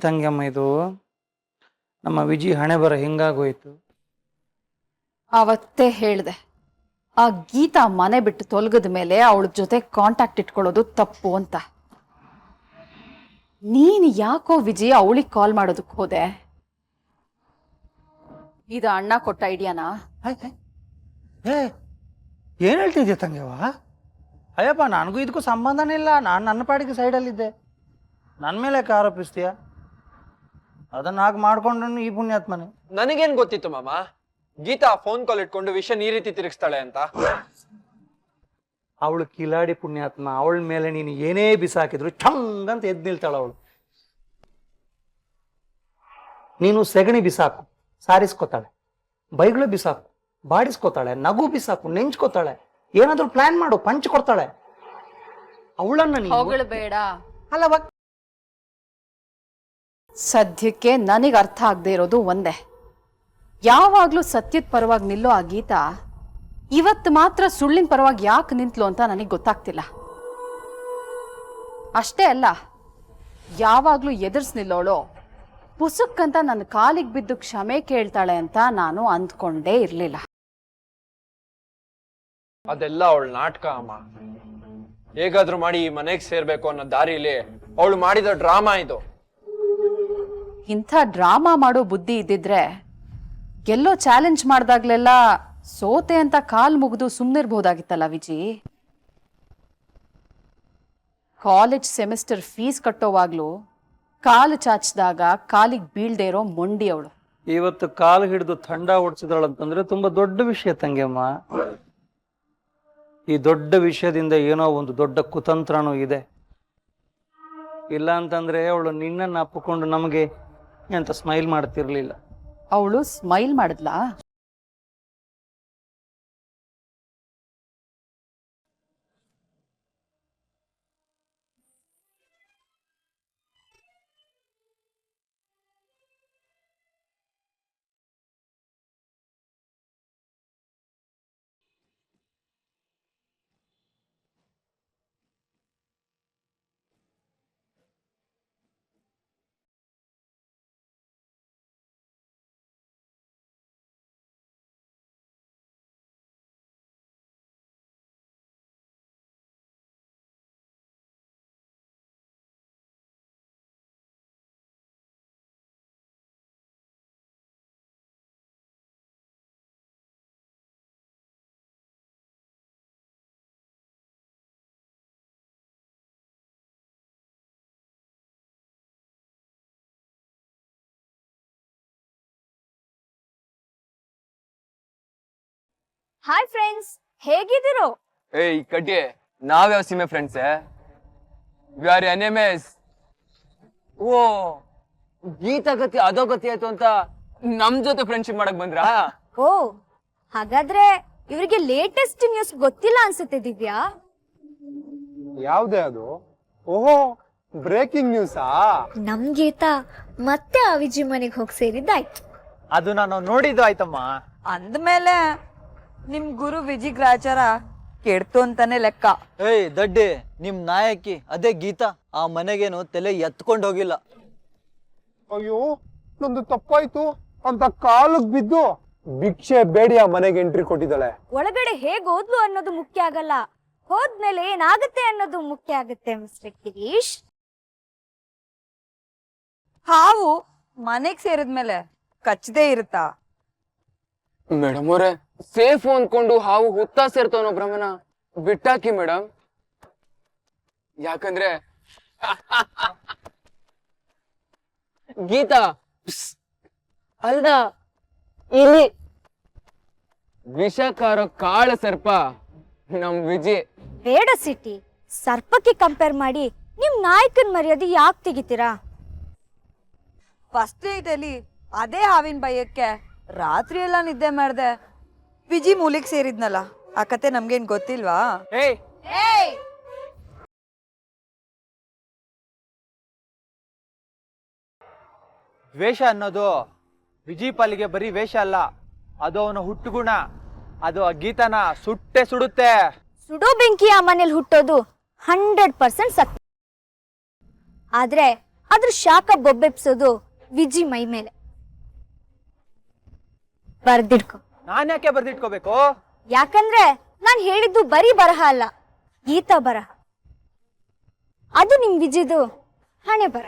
ತಂಗ್ಯಮ್ಮ ಇದು? ನಮ್ಮ ವಿಜಿ ಹಣೆ ಬರ ಹಿಂಗಾಗೋಯ್ತು. ಅವತ್ತೇ ಹೇಳ್ದೆ, ಆ ಗೀತಾ ಮನೆ ಬಿಟ್ಟು ತೊಲಗದ ಮೇಲೆ ಅವಳ ಜೊತೆ ಕಾಂಟ್ಯಾಕ್ಟ್ ಇಟ್ಕೊಳ್ಳೋದು ತಪ್ಪು ಅಂತ. ನೀನ್ ಯಾಕೋ ವಿಜಯ್ ಅವಳಿಗೆ ಕಾಲ್ ಮಾಡೋದಕ್ಕೆ ಹೋದೆ? ಇದು ಅಣ್ಣ ಕೊಟ್ಟ ಐಡಿಯಾನಾ? ಏ ಏನು ಹೇಳ್ತಿದ್ಯಾ ತಂಗ್ಯವ? ಅಯ್ಯಪ್ಪ, ನನಗೂ ಇದಕ್ಕೂ ಸಂಬಂಧನೇ ಇಲ್ಲ. ನಾನು ನನ್ನ ಪಾಡಿಗೆ ಸೈಡಲ್ಲಿದ್ದೆ. ನನ್ನ ಮೇಲೆ ಯಾಕೆ ಆರೋಪಿಸ್ತೀಯ? ಅದನ್ನ ಹಾಗೆ ಮಾಡ್ಕೊಂಡು ಈ ಪುಣ್ಯಾತ್ಮನೆ. ನನಗೇನ್ ಗೊತ್ತಿತ್ತು ಮಾಮ, ಗೀತಾ ಫೋನ್ ಕಾಲ್ ಇಟ್ಕೊಂಡು ವಿಷಯ ಈ ರೀತಿ ತಿರುಗಿಸ್ತಾಳೆ ಅಂತ. ಅವಳು ಕಿಲಾಡಿ ಪುಣ್ಯಾತ್ಮ. ಅವಳ ಮೇಲೆ ನೀನು ಏನೇ ಬಿಸಾಕಿದ್ರು ಛಂಗ್ ಅಂತ ಎದ್ದು ನಿಲ್ತಾಳ ಅವಳು. ನೀನು ಸೆಗಣಿ ಬಿಸಾಕು, ಸಾರಿಸ್ಕೊತಾಳೆ. ಬೈಗಳು ಬಿಸಾಕು, ಬಾಡಿಸ್ಕೊತಾಳೆ. ನಗು ಬಿಸಾಕು, ನೆಂಚ್ಕೊತಾಳೆ. ಏನಾದ್ರೂ ಪ್ಲಾನ್ ಮಾಡು, ಪಂಚ್ ಕೊಡ್ತಾಳೆ. ಅವಳನ್ನ ಹೊಗಳು ಬೇಡ. ಅಲ್ಲವ, ಸದ್ಯಕ್ಕೆ ನನಗೆ ಅರ್ಥ ಆಗದೆ ಇರೋದು ಒಂದೇ, ಯಾವಾಗ್ಲೂ ಸತ್ಯದ ಪರವಾಗಿ ನಿಲ್ಲೋ ಆ ಗೀತಾ ಇವತ್ತು ಮಾತ್ರ ಸುಳ್ಳಿನ ಪರವಾಗಿ ಯಾಕೆ ನಿಂತ್ಲು ಅಂತ ನನಗೆ ಗೊತ್ತಾಗ್ತಿಲ್ಲ. ಅಷ್ಟೇ ಅಲ್ಲ, ಯಾವಾಗ್ಲೂ ಎದುರ್ಸ್ ನಿಲ್ಲೋಳು ಪುಸುಕ್ಕಂತ ನನ್ನ ಕಾಲಿಗೆ ಬಿದ್ದು ಕ್ಷಮೆ ಕೇಳ್ತಾಳೆ ಅಂತ ನಾನು ಅಂದ್ಕೊಂಡೇ ಇರ್ಲಿಲ್ಲ. ಅದೆಲ್ಲ ಅವಳ ನಾಟಕ ಅಮ್ಮ. ಹೇಗಾದ್ರೂ ಮಾಡಿ ಈ ಮನೆಗೆ ಸೇರ್ಬೇಕು ಅನ್ನೋ ದಾರಿಲಿ ಅವಳು ಮಾಡಿದ ಡ್ರಾಮಾ ಇದು. ಇಂಥ ಡ್ರಾಮಾ ಮಾಡೋ ಬುದ್ಧಿ ಇದ್ದಿದ್ರೆ ಗೆಲ್ಲೋ ಚಾಲೆಂಜ್ ಮಾಡ್ದಾಗ್ಲೆಲ್ಲ ಸೋತೆ ಅಂತ ಕಾಲ್ ಮುಗಿದು ಸುಮ್ಮನಿರ್ಬೋದಾಗಿತ್ತಲ್ಲ ವಿಜಿ. ಕಾಲೇಜ್ ಸೆಮಿಸ್ಟರ್ ಫೀಸ್ ಕಟ್ಟೋವಾಗ್ಲೂ ಕಾಲು ಚಾಚಿದಾಗ ಕಾಲಿಗೆ ಬೀಳ್ದೇ ಇರೋ ಮೊಂಡಿ ಅವಳು. ಇವತ್ತು ಕಾಲು ಹಿಡಿದು ಥಂಡ ಓಡಿಸಿದಳಂತಂದ್ರೆ ತುಂಬಾ ದೊಡ್ಡ ವಿಷಯ ತಂಗ್ಯಮ್ಮ. ಈ ದೊಡ್ಡ ವಿಷಯದಿಂದ ಏನೋ ಒಂದು ದೊಡ್ಡ ಕುತಂತ್ರನೂ ಇದೆ. ಇಲ್ಲ ಅಂತಂದ್ರೆ ಅವಳು ನಿನ್ನನ್ನು ಅಪ್ಪಿಕೊಂಡು ನಮಗೆ ಅಂತ ಸ್ಮೈಲ್ ಮಾಡ್ತಿರ್ಲಿಲ್ಲ. ಅವಳು ಸ್ಮೈಲ್ ಮಾಡಿದ್ಲಾ? ಹಾಯ್ ಫ್ರೆಂಡ್ಸ್, ಹೇಗಿದ್ದೀರೋ? ಏಯ್ ಕಟ್ಟಿ, ನಾವ್ಯಾವ ಸೀಮೆ ಫ್ರೆಂಡ್ಸ್? We are enemies. ಓ, ಗೀತಾ ಗತಿ ಅದೋ ಗತಿ ಆಯ್ತು ಅಂತ ನಮ್ ಜೊತೆ ಫ್ರೆಂಡ್ಶಿಪ್ ಮಾಡಕ್ ಬಂದ್ರಾ? ಓ, ಹಾಗಾದ್ರೆ ಇವರಿಗೆ ಲೇಟೆಸ್ಟ್ ನ್ಯೂಸ್ ಗೊತ್ತಿಲ್ಲ ಅನ್ಸುತ್ತೆ ದಿವ್ಯಾ. ಯಾವ್ದೇ ಅದು? ಓಹೋ, ಬ್ರೇಕಿಂಗ್ ನ್ಯೂಸಾ? ನಮ್ ಗೀತಾ ಮತ್ತೆ ಆ ವಿಜಿ ಮನೆಗೆ ಹೋಗಿ ಸೇರಿದ್ದಾಯ್ತು. ಅದು ನಾನು ನೋಡಿದ್ದು ಆಯ್ತಮ್ಮ. ಅಂದ್ಮೇಲೆ ನಿಮ್ ಗುರು ವಿಜಿಗ್ರಾಚಾರ ಕೆಡ್ತು ಅಂತಾನೆ ಲೆಕ್ಕ. ಏಯ್ ದಡ್ಡಿ, ನಿಮ್ ನಾಯಕಿ ಅದೇ ಗೀತಾ ಆ ಮನೆಗೇನು ತಲೆ ಎತ್ಕೊಂಡು ಹೋಗಿಲ್ಲ. ಅಯ್ಯೋ, ನಂದು ತಪ್ಪಾಯ್ತು ಅಂತ ಕಾಲಕ್ ಬಿದ್ದು ಭಿಕ್ಷೆ ಬೇಡಿ ಆ ಮನೆಗೆ ಎಂಟ್ರಿ ಕೊಟ್ಟಿದ್ದಾಳೆ. ಒಳಗಡೆ ಹೇಗ್ ಹೋದ್ಲು ಅನ್ನೋದು ಮುಖ್ಯ ಆಗಲ್ಲ, ಹೋದ್ಮೇಲೆ ಏನಾಗುತ್ತೆ ಅನ್ನೋದು ಮುಖ್ಯ ಆಗುತ್ತೆ ಮಿಸ್ಟರ್ ಗಿರೀಶ್. ಹಾವು ಮನೆಗ್ ಸೇರಿದ್ಮೇಲೆ ಕಚ್ಚದೇ ಇರುತ್ತಾ? ಮೇಡಮ್ ಅವರೇ, ಸೇಫ್ ಅಂದ್ಕೊಂಡು ಹಾವು ಹುತ್ತಾ ಸೇರ್ತಾವನೋ ಭ್ರಮನ ಬಿಟ್ಟಾಕಿ ಮೇಡಮ್. ಯಾಕಂದ್ರೆ ಗೀತಾ ಅಲ್ದ ಇಲ್ಲಿ ವಿಷಕಾರೋ ಕಾಳ ಸರ್ಪ ನಮ್ ವಿಜಿ. ಬೇಡ ಸಿಟಿ, ಸರ್ಪಕ್ಕೆ ಕಂಪೇರ್ ಮಾಡಿ ನಿಮ್ ನಾಯಕನ್ ಮರ್ಯಾದೆ ಯಾಕೆ ತೆಗಿತೀರಾ? ಫಸ್ಟ್ ನೈಟ್ ಅಲ್ಲಿ ಅದೇ ಹಾವಿನ ಭಯಕ್ಕೆ ರಾತ್ರಿ ಎಲ್ಲ ನಿದ್ದೆ ಮಾಡ್ದೆ. ವಿಜಿ ಮೂಲಿಗೆ ಸೇರಿದ್ನಲ್ಲ, ಆ ಕತೆ ನಮ್ಗೇನ್ ಗೊತ್ತಿಲ್ವಾ? ಏಯ್, ದ್ವೇಷ ಅನ್ನೋದು ವಿಜಿ ಪಾಲಿಗೆ ಬರೀ ವೇಷ ಅಲ್ಲ, ಅದು ಅವನ ಹುಟ್ಟುಗುಣ. ಅದು ಆ ಗೀತನ ಸುಟ್ಟೆ ಸುಡುತ್ತೆ. ಸುಡೋ ಬೆಂಕಿ ಆ ಮನೇಲಿ ಹುಟ್ಟೋದು 100% ಸತ್ಯ. ಆದ್ರೆ ಅದ್ರ ಶಾಖ ಬೊಬ್ಬೆಪ್ಸೋದು ವಿಜಿ ಮೈ ಮೇಲೆ. ಬರ್ದಿಡ್ಕೊ. ನಾನ್ ಯಾಕೆ ಬರ್ದಿಟ್ಕೋಬೇಕು? ಯಾಕಂದ್ರೆ ನಾನ್ ಹೇಳಿದ್ದು ಬರೀ ಬರಹ ಅಲ್ಲ, ಗೀತ ಬರಹ. ಅದು ನಿಮ್ ವಿಜಿದು ಹಣೆ ಬರ.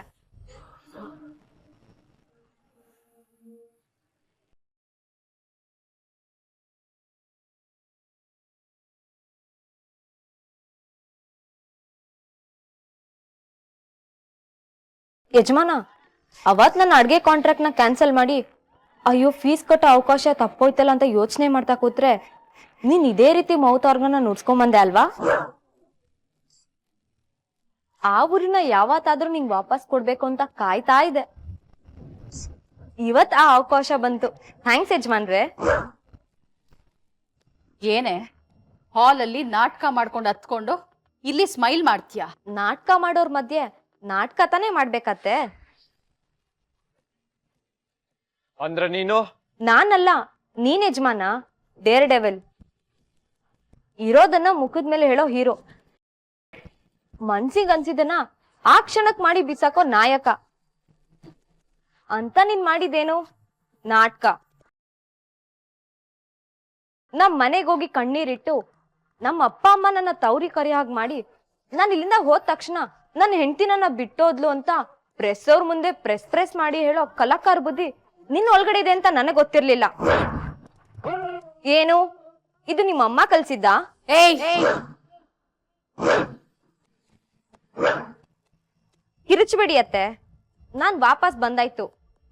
ಯಜಮಾನ, ಅವತ್ ನನ್ನ ಅಡ್ಗೆ ಕಾಂಟ್ರಾಕ್ಟ್ ನ ಕ್ಯಾನ್ಸಲ್ ಮಾಡಿ ಅಯ್ಯೋ ಫೀಸ್ ಕಟ್ಟೋ ಅವಕಾಶ ತಪ್ಪೋಯ್ತಲ್ಲ ಅಂತ ಯೋಚನೆ ಮಾಡ್ತಾ ಕೂತ್ರೆ ನೀನ್ ಇದೇ ರೀತಿ ಮೌತ್ ಆರ್ಗನ್ನ ನುಡ್ಸ್ಕೊಂಬಂದೆ ಅಲ್ವಾ? ಆ ಊರಿನ ಯಾವತ್ತಾದ್ರೂ ನಿಂಗ್ ವಾಪಸ್ ಕೊಡ್ಬೇಕು ಅಂತ ಕಾಯ್ತಾ ಇದೆ. ಇವತ್ ಆ ಅವಕಾಶ ಬಂತು. ಥ್ಯಾಂಕ್ಸ್ ಯಜಮಾನ್ರೆ. ಏನೇ ಹಾಲಲ್ಲಿ ನಾಟಕ ಮಾಡ್ಕೊಂಡು ಹತ್ಕೊಂಡು ಇಲ್ಲಿ ಸ್ಮೈಲ್ ಮಾಡ್ತೀಯಾ? ನಾಟಕ ಮಾಡೋರ್ ಮಧ್ಯೆ ನಾಟಕ ತಾನೇ ಮಾಡ್ಬೇಕತ್ತೆ. ಅಂದ್ರೆ ನೀನು? ನಾನಲ್ಲ, ನೀನ್ ಯಜಮಾನ. ಡೇರ್ ಡೆವೆಲ್. ಇರೋದನ್ನ ಮುಖದ ಮೇಲೆ ಹೇಳೋ ಹೀರೋ. ಮನ್ಸಿಗೆ ಅನ್ಸಿದನ್ನ ಆ ಕ್ಷಣಕ್ ಮಾಡಿ ಬಿಸಾಕೋ ನಾಯಕ ಅಂತ ನೀನ್ ಮಾಡಿದೇನು? ನಾಟಕ. ನಮ್ ಮನೆಗೋಗಿ ಕಣ್ಣೀರಿಟ್ಟು ನಮ್ಮ ಅಪ್ಪ ಅಮ್ಮ ನನ್ನ ತೌರಿ ಕರಿ ಹಾಗೆ ಮಾಡಿ ನಾನು ಇಲ್ಲಿಂದ ಹೋದ ತಕ್ಷಣ ನನ್ನ ಹೆಂಡತಿ ನನ್ನ ಬಿಟ್ಟೋದ್ಲು ಅಂತ ಪ್ರೆಸ್ ಅವ್ರ ಮುಂದೆ ಪ್ರೆಸ್ ಮಾಡಿ ಹೇಳೋ ಕಲಾಕಾರ ಬುದ್ಧಿ ನಿನ್ನ ಒಳಗಡೆ ಇದೆ ಅಂತ ನನಗೆ ಗೊತ್ತಿರ್ಲಿಲ್ಲ. ಏನು ಇದು ನಿಮ್ಮ ಅಮ್ಮ ಕಲ್ಸಿದ್ದ? ಏಯ್, ಕಿರುಚಬೇಡಿ ಅತ್ತೆ. ನಾನ್ ವಾಪಸ್ ಬಂದಾಯ್ತು.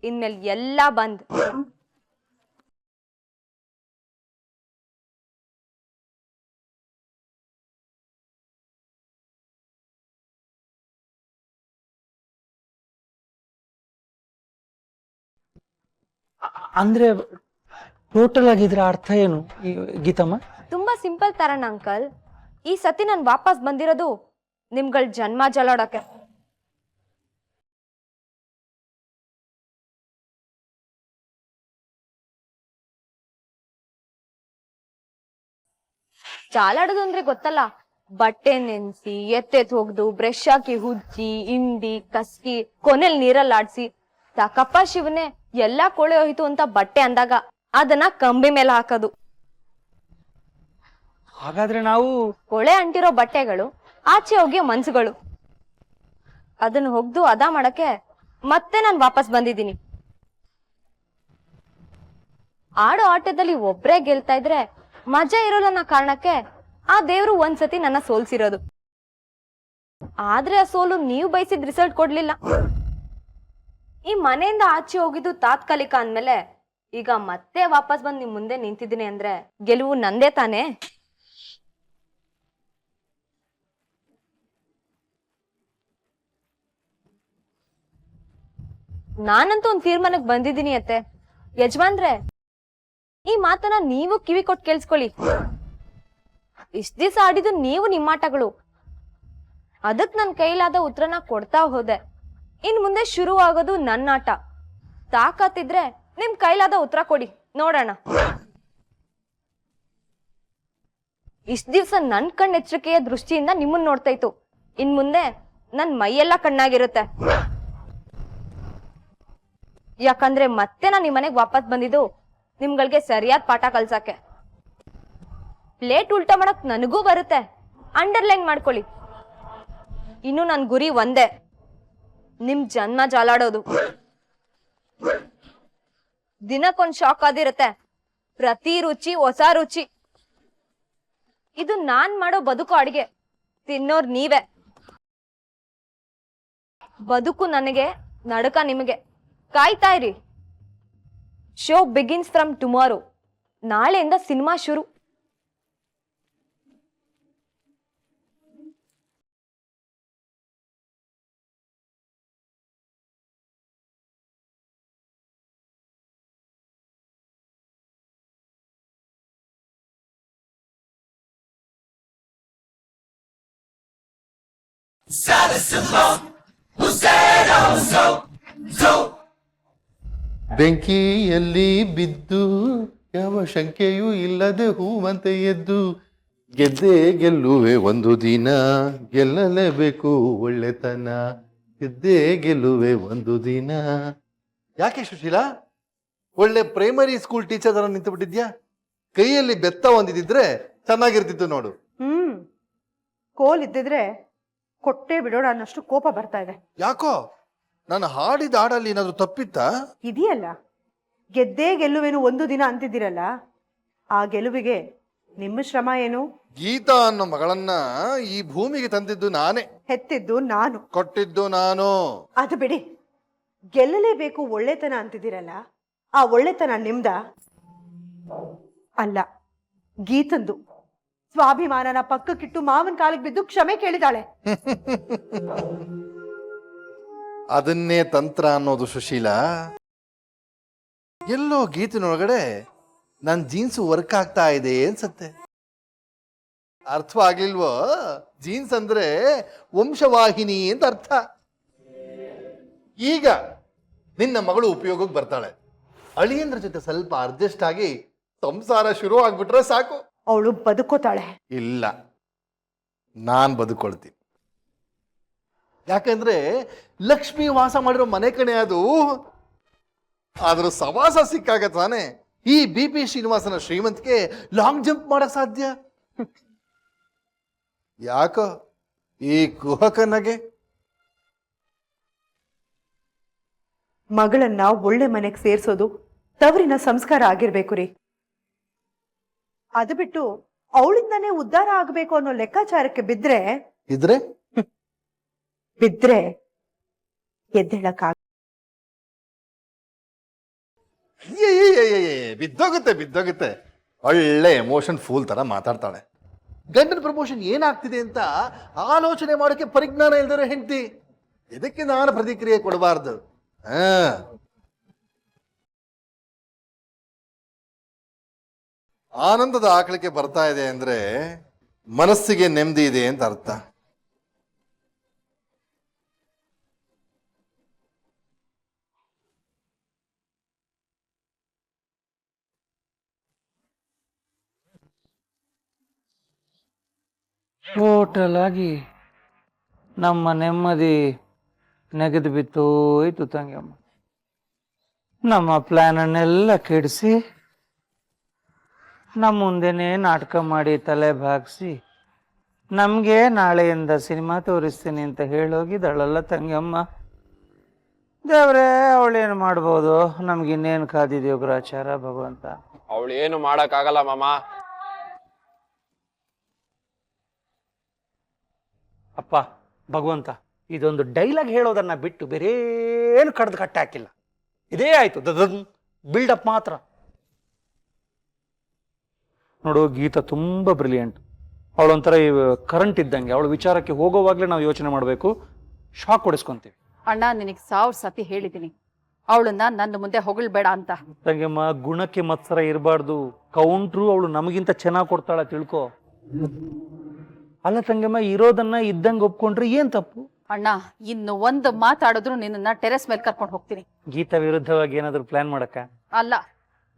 ಇನ್ಮೇಲೆ ಎಲ್ಲಾ ಬಂದ್. ಅಂದ್ರೆ ಟೋಟಲ್ ಆಗಿದ್ರ ಅರ್ಥ ಏನು ಈ ಗೀತಮ್ಮ? ತುಂಬಾ ಸಿಂಪಲ್ ತರಣ ಅಂಕಲ್. ಈ ಸತಿ ನಾನು ವಾಪಸ್ ಬಂದಿರೋದು ನಿಮ್ಗಳ ಜನ್ಮ ಜಲಾಡಕ್ಕೆ. ಜಾಲಾಡೋದು ಅಂದ್ರೆ ಗೊತ್ತಲ್ಲ, ಬಟ್ಟೆ ನೆನ್ಸಿ ಎತ್ತೆತ್ ಹೋಗ್ದು ಬ್ರಷ್ ಹಾಕಿ ಉಜ್ಜಿ ಇಂಡಿ ಕಸ್ಕಿ ಕೊನೆಲ್ ನೀರಲ್ಲಿ ಆಡ್ಸಿ ಸಾಕಪ್ಪ ಶಿವನೇ ಎಲ್ಲಾ ಕೊಳೆ ಹೋಯ್ತು ಅಂತ ಬಟ್ಟೆ ಅಂದಾಗ ಅದನ್ನ ಕಂಬಿ ಮೇಲೆ ಹಾಕೋದು. ಹಾಗಾದ್ರೆ ನಾವು ಕೊಳೆ ಅಂಟಿರೋ ಬಟ್ಟೆಗಳು ಆಚೆ ಹೋಗಿ ಮನ್ಸುಗಳು. ಅದನ್ನ ಹೊಗ್ದು ಅದ ಮಾಡಕ್ಕೆ ಮತ್ತೆ ನಾನು ವಾಪಸ್ ಬಂದಿದ್ದೀನಿ. ಆಡೋ ಆಟದಲ್ಲಿ ಒಬ್ರೇ ಗೆಲ್ತಾ ಇದ್ರೆ ಮಜಾ ಇರೋಲ್ಲ ಅನ್ನೋ ಕಾರಣಕ್ಕೆ ಆ ದೇವ್ರು ಒಂದ್ಸತಿ ನನ್ನ ಸೋಲ್ಸಿರೋದು. ಆದ್ರೆ ಆ ಸೋಲು ನೀವು ಬಯಸಿದ ರಿಸಲ್ಟ್ ಕೊಡ್ಲಿಲ್ಲ. ಈ ಮನೆಯಿಂದ ಆಚೆ ಹೋಗಿದ್ದು ತಾತ್ಕಾಲಿಕ ಅಂದ್ಮೇಲೆ ಈಗ ಮತ್ತೆ ವಾಪಸ್ ಬಂದ್ ನಿಮ್ ಮುಂದೆ ನಿಂತಿದ್ದೀನಿ ಅಂದ್ರೆ ಗೆಲುವು ನಂದೇ ತಾನೇ. ನಾನಂತೂ ಒಂದ್ ತೀರ್ಮಾನಕ್ಕೆ ಬಂದಿದ್ದೀನಿ ಅತ್ತೆ. ಯಜಮಾನ್ರೆ, ಈ ಮಾತನ್ನ ನೀವು ಕಿವಿ ಕೊಟ್ಟು ಕೇಳಿಸ್ಕೊಳ್ಳಿ. ಇಷ್ಟ ದಿವಸ ಆಡಿದ್ದು ನೀವು ನಿಮ್ಮಾಟಗಳು. ಅದಕ್ ನನ್ ಕೈಲಾದ ಉತ್ತರನ ಕೊಡ್ತಾ ಹೋದೆ. ಇನ್ ಮುಂದೆ ಶುರು ಆಗೋದು ನನ್ನ ಆಟ. ತಾಕತ್ತಿದ್ರೆ ನಿಮ್ ಕೈಲಾದ ಉತ್ತರ ಕೊಡಿ, ನೋಡೋಣ. ಇಷ್ಟ ದಿವ್ಸ ನನ್ ಕಣ್ಣೆಚ್ಚರಿಕೆಯ ದೃಷ್ಟಿಯಿಂದ ನಿಮ್ಮನ್ನ ನೋಡ್ತಾ ಇತ್ತು. ಇನ್ ಮುಂದೆ ನನ್ ಮೈಯೆಲ್ಲ ಕಣ್ಣಾಗಿರುತ್ತೆ. ಯಾಕಂದ್ರೆ ಮತ್ತೆ ನಾನ್ ನಿಮ್ಮನೆಗ್ ವಾಪಸ್ ಬಂದಿದ್ದು ನಿಮ್ಗಳಿಗೆ ಸರಿಯಾದ ಪಾಠ ಕಲ್ಸಕ್ಕೆ. ಪ್ಲೇಟ್ ಉಲ್ಟಾ ಮಾಡಕ್ ನನಗೂ ಬರುತ್ತೆ, ಅಂಡರ್ಲೈನ್ ಮಾಡ್ಕೊಳ್ಳಿ. ಇನ್ನು ನನ್ ಗುರಿ ಒಂದೇ, ನಿಮ್ ಜನ್ಮ ಜಾಲಾಡೋದು. ದಿನಕ್ಕೊಂದ್ ಶಾಕ್ ಆದಿರುತ್ತೆ. ಪ್ರತಿ ರುಚಿ ಹೊಸ ರುಚಿ. ಇದು ನಾನ್ ಮಾಡೋ ಬದುಕು ಅಡಿಗೆ, ತಿನ್ನೋರ್ ನೀವೇ. ಬದುಕು ನನಗೆ, ನಡಕ ನಿಮಗೆ. ಕಾಯ್ತಾ ಇರಿ. Show begins from tomorrow. ನಾಳೆಯಿಂದ ಸಿನಿಮಾ ಶುರು. ಬೆಂಕಿಯಲ್ಲಿ ಬಿದ್ದು ಯಾವ ಶಂಕೆಯೂ ಇಲ್ಲದೆ ಹೂವಂತೆ ಎದ್ದು ಗೆದ್ದೆ ಗೆಲ್ಲುವೆ ಒಂದು ದಿನ ಗೆಲ್ಲಲೇಬೇಕು ಒಳ್ಳೆತನ ಗೆದ್ದೇ ಗೆಲ್ಲುವೆ ಒಂದು ದಿನ. ಯಾಕೆ ಸುಶೀಲಾ, ಒಳ್ಳೆ ಪ್ರೈಮರಿ ಸ್ಕೂಲ್ ಟೀಚರ್ ತರ ನಿಂತು ಬಿಟ್ಟಿದ್ಯಾ? ಕೈಯಲ್ಲಿ ಬೆತ್ತ ಒಂದಿದ್ರೆ ಚೆನ್ನಾಗಿರ್ತಿತ್ತು ನೋಡು. ಕೋಲ್ ಇದ್ದಿದ್ರೆ ಕೊಟ್ಟೆ ಬಿಡೋಣ ಅನ್ನಷ್ಟು ಕೋಪ ಬರ್ತಾ ಇದೆ. ಯಾಕೋ ನಾನು ಹಾಡಿದ ಹಾಡಲ್ಲಿ ಏನಾದ್ರು ತಪ್ಪಿತ್ತಾ? ಇದೆಯಲ್ಲ, ಗೆದ್ದೇ ಗೆಲ್ಲುವೇನು ಒಂದು ದಿನ ಅಂತಿದ್ದೀರಲ್ಲ, ಆ ಗೆಲುವಿಗೆ ನಿಮ್ಮ ಶ್ರಮ ಏನು? ಗೀತಾ ಅನ್ನೋ ಮಗಳನ್ನ ಈ ಭೂಮಿಗೆ ತಂದಿದ್ದು ನಾನೇ, ಹೆತ್ತಿದ್ದು ನಾನು, ಕೊಟ್ಟಿದ್ದು ನಾನು. ಅದು ಬಿಡಿ, ಗೆಲ್ಲಲೇಬೇಕು ಒಳ್ಳೆತನ ಅಂತಿದ್ದೀರಲ್ಲ, ಆ ಒಳ್ಳೆತನ ನಿಮ್ದ ಅಲ್ಲ, ಗೀತಂದು. ಸ್ವಾಭಿಮಾನನ ಪಕ್ಕಕ್ಕಿಟ್ಟು ಮಾವನ್ ಕಾಲಿಗೆ ಬಿದ್ದು ಕ್ಷಮೆ ಕೇಳಿದಾಳೆ. ಅದನ್ನೇ ತಂತ್ರ ಅನ್ನೋದು ಸುಶೀಲಾ. ಎಲ್ಲೋ ಗೀತಿನೊಳಗಡೆ ನನ್ ಜೀನ್ಸ್ ವರ್ಕ್ ಆಗ್ತಾ ಇದೆ ಅನ್ಸತ್ತೆ. ಅರ್ಥವಾಗ್ಲಿಲ್ವೋ? ಜೀನ್ಸ್ ಅಂದ್ರೆ ವಂಶವಾಹಿನಿ ಅಂತ ಅರ್ಥ. ಈಗ ನಿನ್ನ ಮಗಳು ಉಪಯೋಗಕ್ಕೆ ಬರ್ತಾಳೆ. ಅಳಿಯಂದ್ರ ಜೊತೆ ಸ್ವಲ್ಪ ಅಡ್ಜಸ್ಟ್ ಆಗಿ ಸಂಸಾರ ಶುರು ಆಗ್ಬಿಟ್ರೆ ಸಾಕು. ಅವಳು ಬದುಕೋತಾಳೆ. ಇಲ್ಲ, ನಾನ್ ಬದುಕೊಳ್ತೀನಿ. ಯಾಕಂದ್ರೆ ಲಕ್ಷ್ಮಿ ವಾಸ ಮಾಡಿರೋ ಮನೆ ಕಣೆ ಅದು. ಆದ್ರೂ ಸವಾಸ ಸಿಕ್ಕಾಗ ತಾನೆ ಈ BP ಶ್ರೀನಿವಾಸನ ಶ್ರೀಮಂತಿಗೆ ಲಾಂಗ್ ಜಂಪ್ ಮಾಡಕ್ ಸಾಧ್ಯ. ಯಾಕೋ ಈ ಕುಹಕನಗೆ? ಮಗಳನ್ನ ಒಳ್ಳೆ ಮನೆಗೆ ಸೇರ್ಸೋದು ತವರಿನ ಸಂಸ್ಕಾರ ಆಗಿರ್ಬೇಕು ರೀ. ಅದು ಬಿಟ್ಟು ಅವಳಿಂದಾನೇ ಉದ್ಧಾರ ಆಗ್ಬೇಕು ಅನ್ನೋ ಲೆಕ್ಕಾಚಾರಕ್ಕೆ ಬಿದ್ರೆ ಎದ್ದೇಳಕ್ಕಾಗ. ಬಿದ್ದೋಗುತ್ತೆ. ಒಳ್ಳೆ ಎಮೋಷನ್ ಫೂಲ್ ತರ ಮಾತಾಡ್ತಾಳೆ. ಗಂಡನ ಪ್ರಮೋಷನ್ ಏನಾಗ್ತಿದೆ ಅಂತ ಆಲೋಚನೆ ಮಾಡೋಕೆ ಪರಿಜ್ಞಾನ ಇಲ್ದಿರೋ ಹೆಂಡತಿ. ಇದಕ್ಕೆ ನಾನು ಪ್ರತಿಕ್ರಿಯೆ ಕೊಡಬಾರ್ದು. ಆನಂದದ ಆಕಳಿಕೆ ಬರ್ತಾ ಇದೆ ಅಂದ್ರೆ ಮನಸ್ಸಿಗೆ ನೆಮ್ಮದಿ ಇದೆ ಅಂತ ಅರ್ಥ. ಟೋಟಲ್ ಆಗಿ ನಮ್ಮ ನೆಮ್ಮದಿ ನೆಗೆದು ಬಿತ್ತೋಯ್ತು ತಂಗಮ್ಮ. ನಮ್ಮ ಪ್ಲಾನನ್ನೆಲ್ಲ ಕೆಡಿಸಿ ನಮ್ಮ ಮುಂದೆನೇ ನಾಟಕ ಮಾಡಿ ತಲೆ ಭಾಗಿಸಿ ನಮಗೆ ನಾಳೆಯಿಂದ ಸಿನಿಮಾ ತೋರಿಸ್ತೀನಿ ಅಂತ ಹೇಳೋಗಿದ್ದಾಳಲ್ಲ ತಂಗಮ್ಮ. ದೇವ್ರೇ, ಅವಳೇನು ಮಾಡ್ಬೋದು, ನಮ್ಗಿನ್ನೇನು ಕಾದಿದೆಯೋ ಗ್ರಾಚಾರ ಭಗವಂತ. ಅವಳು ಏನು ಮಾಡಕ್ಕಾಗಲ್ಲ ಮಾಮ. ಅಪ್ಪ ಭಗವಂತ, ಇದೊಂದು ಡೈಲಾಗ್ ಹೇಳೋದನ್ನ ಬಿಟ್ಟು ಬೇರೆ ಏನು ಕಡ್ದು ಕಟ್ಟ ಹಾಕಿಲ್ಲ. ಇದೇ ಆಯ್ತು ಬಿಲ್ಡಪ್ ಮಾತ್ರ. ನೋಡು, ಗೀತಾ ತುಂಬ ಬ್ರಿಲಿಯಂಟ್. ಅವಳೊಂಥರ ಕರೆಂಟ್ ಇದ್ದಂಗೆ. ಅವಳ ವಿಚಾರಕ್ಕೆ ಹೋಗೋವಾಗಲೇ ನಾವು ಯೋಚನೆ ಮಾಡಬೇಕು, ಶಾಕ್ ಹೊಡಿಸ್ಕೊಂತೀವಿ. ಅಣ್ಣ, ನಿನಗೆ 1000 ಸತಿ ಹೇಳಿದ್ದೀನಿ ಅವಳನ್ನ ನನ್ನ ಮುಂದೆ ಹೊಗಳ್ಬೇಡ ಅಂತ. ತಂಗಮ್ಮ, ಗುಣಕ್ಕೆ ಮತ್ಸರ ಇರಬಾರ್ದು. ಕೌಂಟ್ರು ಅವಳು ನಮಗಿಂತ ಚೆನ್ನಾಗಿ ಕೊಡ್ತಾಳ, ತಿಳ್ಕೊ. ಅಲ್ಲ ತಂಗಮ್ಮ, ಇರೋದನ್ನ ಇದ್ದಂಗೆ ಒಪ್ಕೊಂಡ್ರೆ ಏನ್ ತಪ್ಪು? ಅಣ್ಣ, ಇನ್ನು ಒಂದು ಮಾತಾಡಿದ್ರು ನಿನ್ನನ್ನ ಟೆರೆಸ್ ಮೇಲೆ ಕರ್ಕೊಂಡು ಹೋಗ್ತೀನಿ. ಗೀತಾ ವಿರುದ್ಧವಾಗಿ ಏನಾದ್ರು ಪ್ಲಾನ್ ಮಾಡಕ್ಕ? ಅಲ್ಲ,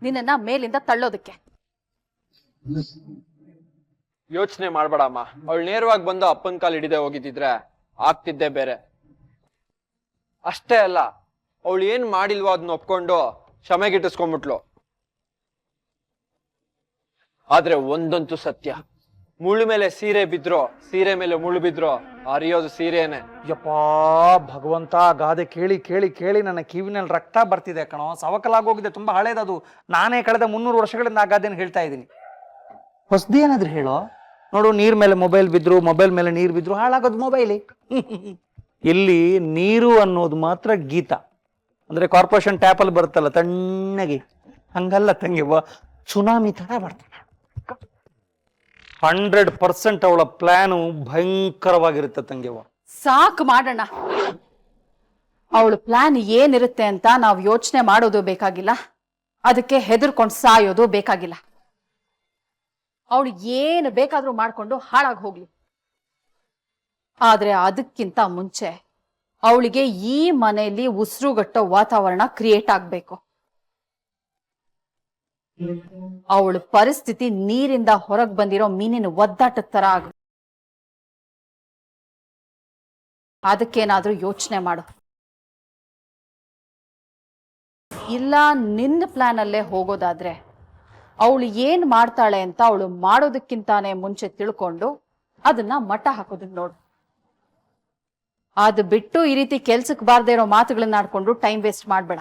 ನಿನ್ನನ್ನ ಮೇಲಿಂದ ತಳ್ಳೋದಕ್ಕೆ. ಯೋಚನೆ ಮಾಡ್ಬೇಡಮ್ಮ. ಅವಳು ನೇರವಾಗಿ ಬಂದು ಅಪ್ಪನ ಕಾಲು ಹಿಡಿದೇ ಹೋಗಿದ್ದಿದ್ರೆ ಆಗ್ತಿದ್ದೆ ಬೇರೆ. ಅಷ್ಟೇ ಅಲ್ಲ, ಅವಳು ಏನ್ ಮಾಡಿಲ್ವೋ ಅದನ್ನ ಒಪ್ಕೊಂಡು ಕ್ಷಮೆಗಿಟ್ಟಿಸ್ಕೊಂಡ್ಬಿಟ್ಲು. ಆದ್ರೆ ಒಂದಂತೂ ಸತ್ಯ, ಮುಳ್ಳು ಮೇಲೆ ಸೀರೆ ಬಿದ್ರು, ಸೀರೆ ಮೇಲೆ ಮುಳ್ಳು ಬಿದ್ರು ಅರಿಯೋದು ಸೀರೆನೆ. ಯಪ್ಪಾ ಭಗವಂತ, ಗಾದೆ ಕೇಳಿ ಕೇಳಿ ಕೇಳಿ ನನ್ನ ಕಿವಿನಲ್ಲಿ ರಕ್ತ ಬರ್ತಿದೆ ಕಣೋ. ಸವಕಲಾಗೋಗಿದೆ, ತುಂಬಾ ಹಳೇದದು. ನಾನೇ ಕಳೆದ 300 ವರ್ಷಗಳಿಂದ ಆ ಗಾದೆನ ಹೇಳ್ತಾ ಇದ್ದೀನಿ. ಹೊಸದಿ ಏನಾದ್ರು ಹೇಳೋ. ನೋಡು, ನೀರ್ ಮೇಲೆ ಮೊಬೈಲ್ ಬಿದ್ರು, ಮೊಬೈಲ್ ಮೇಲೆ ನೀರು ಬಿದ್ರು ಹಾಳಾಗೋದು ಮೊಬೈಲಿ. ಇಲ್ಲಿ ನೀರು ಅನ್ನೋದು ಮಾತ್ರ ಗೀತಾ ಅಂದ್ರೆ ಕಾರ್ಪೊರೇಷನ್ ಟ್ಯಾಪಲ್ಲಿ ಬರುತ್ತಲ್ಲ ತಣ್ಣಗೆ, ಹಂಗಲ್ಲ ತಂಗಿವ, ಸುನಾಮಿ ತರ ಬರ್ತಾಳೆ. 100% ಅವಳ ಪ್ಲಾನು ಭಯಂಕರವಾಗಿರುತ್ತೆ ತಂಗಿವ. ಸಾಕು ಮಾಡೋಣ. ಅವಳು ಪ್ಲಾನ್ ಏನಿರುತ್ತೆ ಅಂತ ನಾವು ಯೋಚನೆ ಮಾಡೋದು ಬೇಕಾಗಿಲ್ಲ, ಅದಕ್ಕೆ ಹೆದರ್ಕೊಂಡು ಸಾಯೋದು ಬೇಕಾಗಿಲ್ಲ. ಅವಳು ಏನು ಬೇಕಾದ್ರೂ ಮಾಡ್ಕೊಂಡು ಹಾಳಾಗಿ ಹೋಗ್ಲಿ. ಆದ್ರೆ ಅದಕ್ಕಿಂತ ಮುಂಚೆ ಅವಳಿಗೆ ಈ ಮನೆಯಲ್ಲಿ ಉಸಿರುಗಟ್ಟೋ ವಾತಾವರಣ ಕ್ರಿಯೇಟ್ ಆಗ್ಬೇಕು. ಅವಳ ಪರಿಸ್ಥಿತಿ ನೀರಿಂದ ಹೊರಗೆ ಬಂದಿರೋ ಮೀನಿನ ಒದ್ದಾಟದ ತರ ಆಗ ಅದಕ್ಕೇನಾದ್ರೂ ಯೋಚನೆ ಮಾಡು. ಇಲ್ಲ ನಿನ್ನ ಪ್ಲಾನಲ್ಲೇ ಹೋಗೋದಾದ್ರೆ ಅವಳು ಏನ್ ಮಾಡ್ತಾಳೆ ಅಂತ ಅವಳು ಮಾಡೋದಕ್ಕಿಂತಾನೆ ಮುಂಚೆ ತಿಳ್ಕೊಂಡು ಅದನ್ನ ಮಟ್ಟ ಹಾಕೋದನ್ನ ನೋಡು. ಅದು ಬಿಟ್ಟು ಈ ರೀತಿ ಕೆಲ್ಸಕ್ಕೆ ಬಾರ್ದೇ ಇರೋ ಮಾತುಗಳನ್ನ ಆಡ್ಕೊಂಡು ಟೈಮ್ ವೇಸ್ಟ್ ಮಾಡ್ಬೇಡ.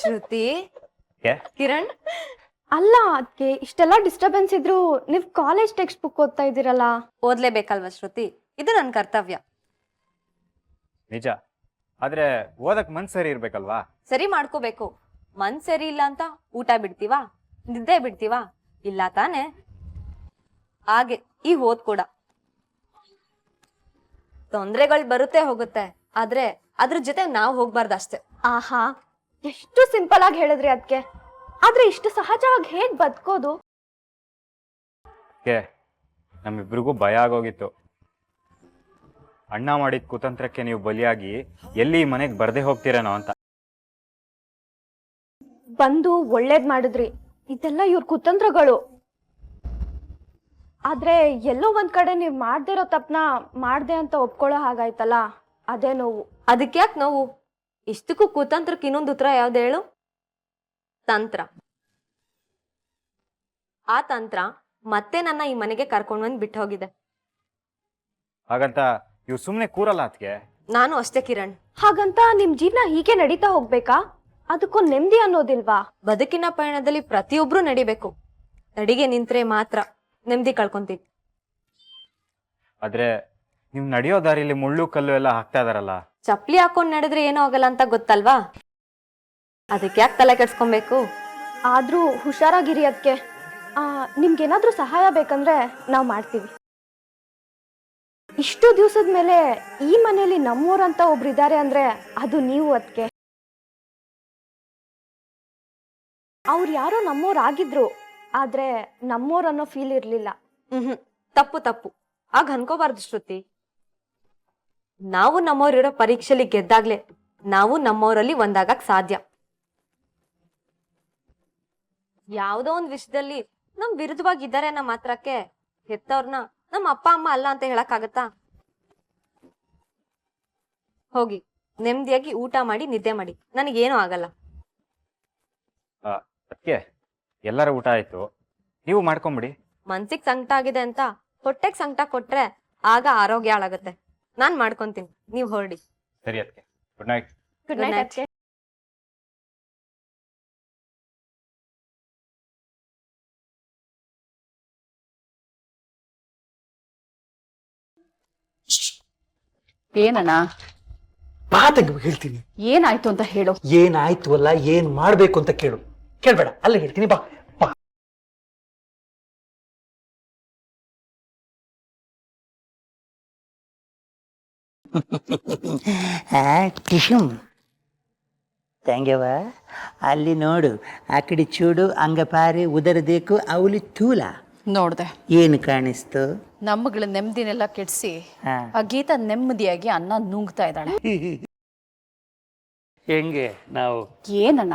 ಶ್ರುತಿ, ಏ? ಕಿರಣ್, ಅಲ್ಲ ಅದಕ್ಕೆ ಇಷ್ಟೆಲ್ಲ ಡಿಸ್ಟರ್ಬೆನ್ಸ್ ಇದ್ರು ನೀವ್ ಕಾಲೇಜ್ ಟೆಕ್ಸ್ಟ್ ಬುಕ್ ಓದ್ತಾ ಇದ್ದೀರಲ್ಲ, ಓದ್ಲೇಬೇಕಲ್ವಾ ಶ್ರುತಿ? ಇದು ನನ್ನ ಕರ್ತವ್ಯ. ನಿಜ, ಆದ್ರೆ ಓದಕ್ ಮನ್ಸ್ ಸರಿ ಇರ್ಬೇಕಲ್ವಾ? ಸರಿ ಮಾಡ್ಕೋಬೇಕು. ಮನ್ ಸರಿ ಇಲ್ಲ ಅಂತ ಊಟ ಬಿಡ್ತೀವಾ, ನಿದ್ದೆ ಬಿಡ್ತೀವಾ? ಇಲ್ಲ ತಾನೆ? ಹಾಗೆ ಈ ಓದ್ ಕೂಡ ತೊಂದ್ರೆಗಳು ಬರುತ್ತೆ ಹೋಗುತ್ತೆ, ಆದ್ರೆ ಅದ್ರ ಜೊತೆ ನಾವು ಹೋಗ್ಬಾರ್ದು ಅಷ್ಟೇ. ಆಹಾ, ಎಷ್ಟು ಸಿಂಪಲ್ ಆಗಿ ಹೇಳಿದ್ರಿ ಅದಕ್ಕೆ. ಆದ್ರೆ ಇಷ್ಟು ಸಹಜವಾಗಿ ಹೇಗ್ ಬದುಕೋದು? ನಮ್ಮಿಬ್ರಿಗೂ ಭಯ ಆಗೋಗಿತ್ತು. ಅಣ್ಣ ಮಾಡಿದ ಕುತಂತ್ರಕ್ಕೆ ನೀವು ಬಲಿಯಾಗಿ ಎಲ್ಲಿ ಈ ಮನೆಗೆ ಬರ್ದೇ ಹೋಗ್ತೀರೇನೋ ಅಂತ. ಬಂದು ಒಳ್ಳೇದ್ ಮಾಡಿದ್ರಿ. ಇದೆಲ್ಲ ಇವ್ರ ಕುತಂತ್ರಗಳು. ಆದ್ರೆ ಎಲ್ಲೋ ಒಂದ್ ಕಡೆ ನೀವ್ ಮಾಡ್ದೇ ಇರೋ ತಪ್ಪನ ಮಾಡ್ದೆ ಅಂತ ಒಪ್ಕೊಳ್ಳೋ ಹಾಗಾಯ್ತಲ್ಲ, ಅದೇ ನೋವು. ಅದಕ್ಕೆ ಯಾಕೆ ನೋವು? ಇಷ್ಟಕ್ಕೂ ಕುತಂತ್ರಕ್ಕೆ ಇನ್ನೊಂದು ಉತ್ತರ ಯಾವ್ದು ಹೇಳು? ತಂತ್ರ. ಆ ತಂತ್ರ ಮತ್ತೆ ನನ್ನ ಈ ಮನೆಗೆ ಕರ್ಕೊಂಡ್ ಬಂದ್ ಬಿಟ್ಟು ಹೋಗಿದೆ. ಹಾಗಂತ ಇವ್ ಸುಮ್ನೆ ಕೂರಲ್ಲ ಅದಕ್ಕೆ. ನಾನು ಅಷ್ಟೇ ಕಿರಣ್. ಹಾಗಂತ ನಿಮ್ ಜೀವನ ಹೀಗೆ ನಡೀತಾ ಹೋಗ್ಬೇಕಾ? ಅದಕ್ಕೊಂದು ನೆಮ್ಮದಿ ಅನ್ನೋದಿಲ್ವಾ? ಬದುಕಿನ ಪಯಣದಲ್ಲಿ ಪ್ರತಿಯೊಬ್ರು ನಡಿಬೇಕು. ನಡಿಗೆ ನಿಂತ್ರೆ ಮಾತ್ರ ನೆಮ್ಮದಿ ಕಳ್ಕೊಂತೀವಿ. ಆದ್ರೆ ನೀವ್ ನಡೆಯೋ ದಾರಿಲಿ ಮುಳ್ಳು ಕಲ್ಲು ಎಲ್ಲ ಹಾಕ್ತಾ ಇದಾರಲ್ಲ. ಚಪ್ಲಿ ಹಾಕೊಂಡ್ ನಡೆದ್ರೆ ಏನೂ ಆಗಲ್ಲ ಅಂತ ಗೊತ್ತಲ್ವಾ? ಅದಕ್ಕೆ ಯಾಕೆ ತಲೆ ಕೆಡ್ಸ್ಕೊಬೇಕು? ಆದ್ರೂ ಹುಷಾರಾಗಿರಿ. ಅದಕ್ಕೆ ನಿಮ್ಗೇನಾದ್ರೂ ಸಹಾಯ ಬೇಕಂದ್ರೆ ನಾವ್ ಮಾಡ್ತೀವಿ. ಇಷ್ಟು ದಿವಸದ ಮೇಲೆ ಈ ಮನೆಯಲ್ಲಿ ನಮ್ಮೋರಂತ ಒಬ್ರು ಇದ್ದಾರೆ ಅಂದ್ರೆ ಅದು ನೀವು. ಅದಕ್ಕೆ ಅವ್ರು ಯಾರೋ ನಮ್ಮೋರಾಗಿದ್ರು, ಆದ್ರೆ ನಮ್ಮೋರ್ ಅನ್ನೋ ಫೀಲ್ ಇರ್ಲಿಲ್ಲ. ತಪ್ಪು ತಪ್ಪು ಆಗ ಅನ್ಕೋಬಾರ್ದು ಶ್ರುತಿ. ನಾವು ನಮ್ಮವ್ರಿರೋ ಪರೀಕ್ಷೆಲಿ ಗೆದ್ದಾಗ್ಲೆ ನಾವು ನಮ್ಮವರಲ್ಲಿ ಒಂದಾಗಕ್ ಸಾಧ್ಯ. ಯಾವ್ದೋ ಒಂದ್ ವಿಷಯದಲ್ಲಿ ನಮ್ ವಿರುದ್ಧವಾಗಿದ್ದಾರೆ ಅನ್ನೋ ಮಾತ್ರಕ್ಕೆ ಹೆತ್ತವ್ರನ್ನ ನಮ್ಮ ಅಪ್ಪ ಅಮ್ಮ ಅಲ್ಲ ಅಂತ ಹೇಳಕ್ಕಾಗತ್ತಾ? ಹೋಗಿ ನೆಮ್ಮದಿಯಾಗಿ ಊಟ ಮಾಡಿ ನಿದ್ದೆ ಮಾಡಿ, ನನಗೇನು ಆಗಲ್ಲ. ಅದಕ್ಕೆ ಎಲ್ಲರ ಊಟ ಆಯ್ತು, ನೀವು ಮಾಡ್ಕೊಂಬಿಡಿ. ಮನ್ಸಿಗೆ ಸಂಕಟ ಆಗಿದೆ ಅಂತ ಹೊಟ್ಟೆಗೆ ಸಂಕಟ ಕೊಟ್ರೆ ಆಗ ಆರೋಗ್ಯ ಹಾಳಾಗತ್ತೆ. ನಾನ್ ಮಾಡ್ಕೊಂತೀನಿ, ನೀವ್ ಹೊರಡಿ. ಸರಿ ಅದಕ್ಕೆ. Good night. Good night. ಏನಣ್ಣ? ಹೇಳ್ತೀನಿ. ಏನಾಯ್ತು ಅಂತ ಹೇಳು. ಏನಾಯ್ತು ಅಲ್ಲ, ಏನ್ ಮಾಡ್ಬೇಕು ಅಂತ ಕೇಳು. ಕೇಳ್ಬೇಡ, ಅಲ್ಲೇ ಹೇಳ್ತೀನಿ. ಬಾ ಬಾ. ಟಿಶುಮ್ ತಂಗೆವ, ಅಲ್ಲಿ ನೋಡು, ಆ ಕಡೆ ಚೂಡು, ಅಂಗಪಾರಿ, ಉದರ ದೇಕು, ಅವಲಿ ತೂಲ. ನೋಡ್ದೆ ಏನು ಕಾಣಿಸ್ತು? ನಮ್ಮಗಳ ನೆಮ್ಮದಿನೆಲ್ಲ ಕೆಡ್ಸಿ ಆ ಗೀತಾ ನೆಮ್ಮದಿಯಾಗಿ ಅನ್ನ ನುಂಗ್ತಾ ಇದ್ದಾಳೆ. ಹೆಂಗೆ ನಾವು? ಏನಣ್ಣ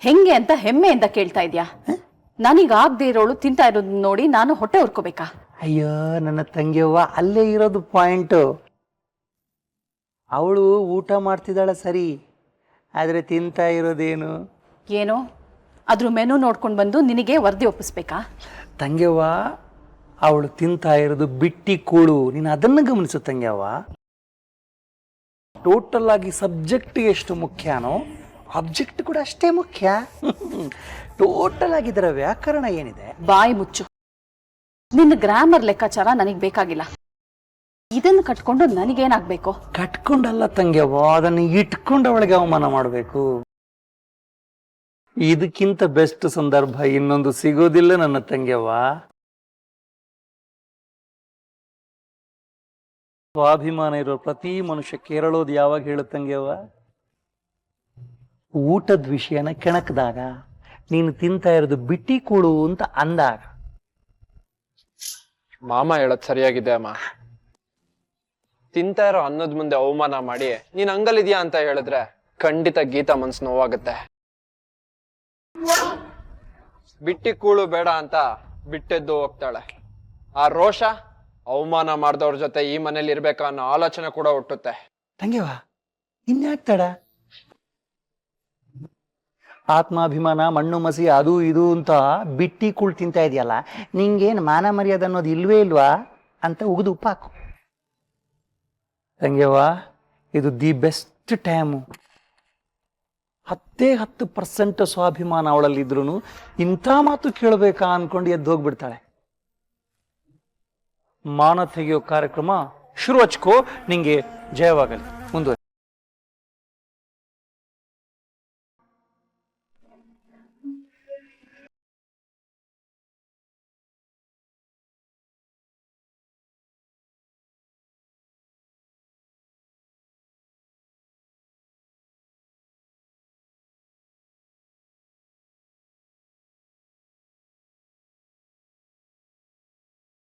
ಹೆಂಗೆ ಅಂತ ಹೆಮ್ಮೆಯಿಂದ ಕೇಳ್ತಾ ಇದ್ಯಾ? ನನೀಗ ಆಗದೆ ಇರೋಳು ತಿಂತಾ ಇರೋದು ನೋಡಿ ನಾನು ಹೊಟ್ಟೆ ಉರ್ಕೋಬೇಕಾ? ಅಯ್ಯೋ ನನ್ನ ತಂಗಿಯವ್ವ, ಅಲ್ಲೇ ಇರೋದು ಪಾಯಿಂಟು. ಅವಳು ಊಟ ಮಾಡ್ತಿದ್ದಾಳ ಸರಿ, ಆದರೆ ತಿಂತಾ ಇರೋದೇನು? ಏನು ಅದ್ರ ಮೆನು ನೋಡ್ಕೊಂಡು ಬಂದು ನಿನಗೆ ವರದಿ ಒಪ್ಪಿಸ್ಬೇಕಾ? ತಂಗ್ಯವ್ವ, ಅವಳು ತಿಂತಾ ಇರೋದು ಬಿಟ್ಟಿ ಕೂಳು. ನೀನು ಅದನ್ನು ಗಮನಿಸು ತಂಗ್ಯವ್ವ. ಟೋಟಲ್ ಆಗಿ ಸಬ್ಜೆಕ್ಟ್ ಎಷ್ಟು ಮುಖ್ಯನೋ ಆಬ್ಜೆಕ್ಟ್ ಕೂಡ ಅಷ್ಟೇ ಮುಖ್ಯ. ಟೋಟಲ್ ಆಗಿ ಇದರ ವ್ಯಾಕರಣ ಏನಿದೆ. ಬಾಯಿ ಮುಚ್ಚು. ನಿನ್ನ ಗ್ರಾಮರ್ ಲೆಕ್ಕಾಚಾರ ನನಗೆ ಬೇಕಾಗಿಲ್ಲ. ಇದನ್ನು ಕಟ್ಕೊಂಡು ನನಗೇನಾಗಬೇಕು? ಕಟ್ಕೊಂಡಲ್ಲ ತಂಗ್ಯವ್ವ, ಅದನ್ನು ಇಟ್ಕೊಂಡು ಅವಳಿಗೆ ಅವಮಾನ ಮಾಡಬೇಕು. ಇದಕ್ಕಿಂತ ಬೆಸ್ಟ್ ಸಂದರ್ಭ ಇನ್ನೊಂದು ಸಿಗೋದಿಲ್ಲ ನನ್ನ ತಂಗ್ಯವ್ವ. ಸ್ವಾಭಿಮಾನ ಇರೋ ಪ್ರತಿ ಮನುಷ್ಯ ಕೇರಳೋದು ಯಾವಾಗ ಹೇಳುತ್ತಂಗೆವ ಊಟದ ವಿಷಯನ ಕೆಣಕ್ದಾಗ, ನೀನು ತಿಂತಾ ಇರೋದು ಬಿಟ್ಟಿ ಕೂಳು ಅಂತ ಅಂದಾಗ. ಮಾಮ ಹೇಳೋದ್ ಸರಿಯಾಗಿದೆ ಅಮ್ಮ. ತಿಂತಾ ಇರೋ ಅನ್ನದ ಮುಂದೆ ಅವಮಾನ ಮಾಡಿ ನೀನ್ ಹಂಗಲ್ಲಿದ್ಯಾ ಅಂತ ಹೇಳಿದ್ರೆ ಖಂಡಿತ ಗೀತಾ ಮನ್ಸು ನೋವಾಗುತ್ತೆ. ಬಿಟ್ಟಿ ಕೂಳು ಬೇಡ ಅಂತ ಬಿಟ್ಟೆದ್ದು ಹೋಗ್ತಾಳೆ. ಆ ರೋಷ ಅವಮಾನ ಮಾಡ್ದವ್ರ ಜೊತೆ ಈ ಮನೇಲಿ ಇರ್ಬೇಕಾ ಅನ್ನೋ ಆಲೋಚನೆ ಕೂಡ ಹುಟ್ಟುತ್ತೆ. ತಂಗೆವಾ ಇನ್ಯಾಕ್ ತಡ? ಆತ್ಮಾಭಿಮಾನ ಮಣ್ಣು ಮಸಿ ಅದು ಇದು ಅಂತ ಬಿಟ್ಟಿ ಕೂಳ್ ತಿಂತಾ ಇದೆಯಲ್ಲ, ನಿಂಗೇನು ಮಾನ ಮರ್ಯಾದೆ ಅನ್ನೋದು ಇಲ್ವೇ ಇಲ್ವಾ ಅಂತ ಉಗಿದು ಉಪ್ಪಾಕು. ತಂಗೆವಾ ಇದು ದಿ ಬೆಸ್ಟ್ ಟೈಮು. 10% ಸ್ವಾಭಿಮಾನ ಅವಳಲ್ಲಿದ್ರು ಇಂಥ ಮಾತು ಕೇಳಬೇಕಾ ಅನ್ಕೊಂಡು ಎದ್ದು ಹೋಗ್ಬಿಡ್ತಾಳೆ. ಮಾನ ತೆಗೆಯೋ ಕಾರ್ಯಕ್ರಮ ಶುರು ಹಚ್ಕೋ. ನಿಂಗೆ ಜಯವಾಗಲಿ. ಮುಂದುವರಿ.